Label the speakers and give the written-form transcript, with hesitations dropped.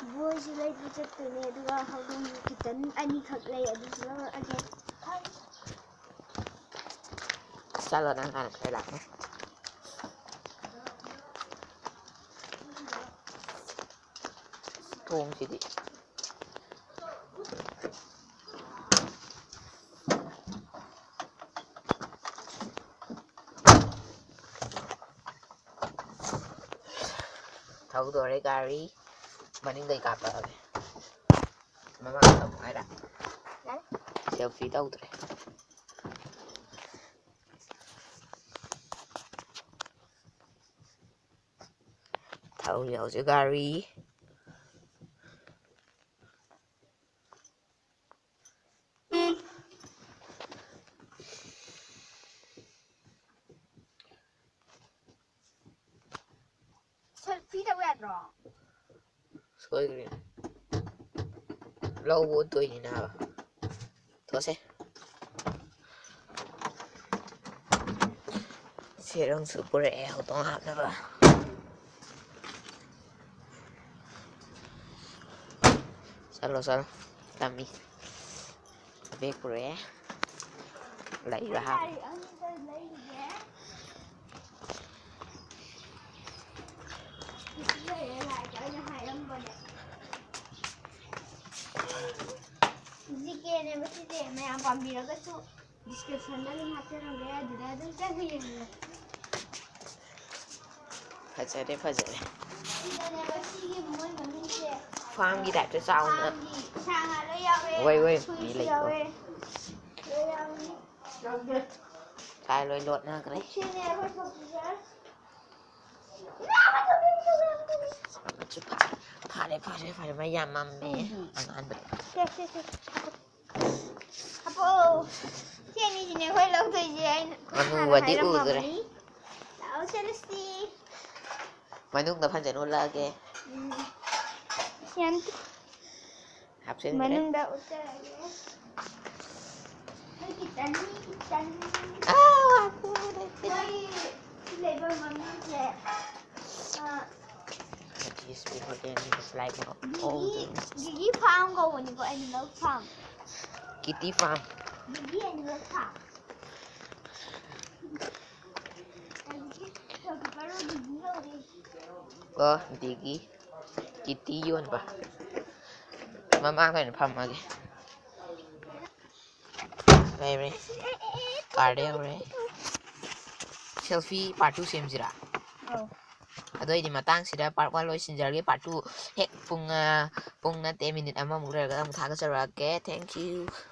Speaker 1: boys like to the holding kitten any cut lay at this level again.
Speaker 2: Salad ang anak ay lang. Tuong sidi. Thấu rồi đấy Gary. Mà những người cặp rồi. Mà tổng ai đã. Selfie đâu rồi. Thấu nhiều chứ Gary.
Speaker 1: Selfie đâu ra rồi.
Speaker 2: Rồi lâu vô tuổi như nào. Thôi xem. Sẽ đang sự bố rẻ của tổng hợp nữa bà. Sao làm đi. Biết bố rẻ. Lấy ra học.
Speaker 1: Zike ne basi de मैं आप भी लगा तो description में link आपके रंग गया दिला दे क्या हुई है
Speaker 2: Phải chạy
Speaker 1: ने बसी की मोल बनी से
Speaker 2: farm gì đẹp cho sao nữa
Speaker 1: sang à lấy ao về
Speaker 2: quay đi lấy
Speaker 1: ao
Speaker 2: rồi
Speaker 1: về lấy ao đi
Speaker 2: cái lôi lột nha cái đấy
Speaker 1: trên này phải chụp gì vậy
Speaker 2: chụp phải mấy giam mắm mẹ ăn bự
Speaker 1: Apo trên này chỉ phải lâu thôi gì anh
Speaker 2: ăn vừa đi uống rồi đấy
Speaker 1: Tao Celesti
Speaker 2: mấy nước tập hành giải nôn là kìa
Speaker 1: Yan
Speaker 2: học sinh
Speaker 1: mà
Speaker 2: đấy
Speaker 1: nung đậu chơi hơi kitten
Speaker 2: aku
Speaker 1: hơi lấy bơm mắm nhẹ
Speaker 2: Just before getting the slide all
Speaker 1: Gigi farm go when you go animal farm
Speaker 2: Kitty farm
Speaker 1: Gigi animal farm
Speaker 2: có Gigi Kitty yun ba mama kan farm lagi đây card rồi selfie part 2 xem gì ra adoy di matang sida part 1 loi sinjarge part 2 hek pung na 10 minute ama mura ga am thaga sarake thank you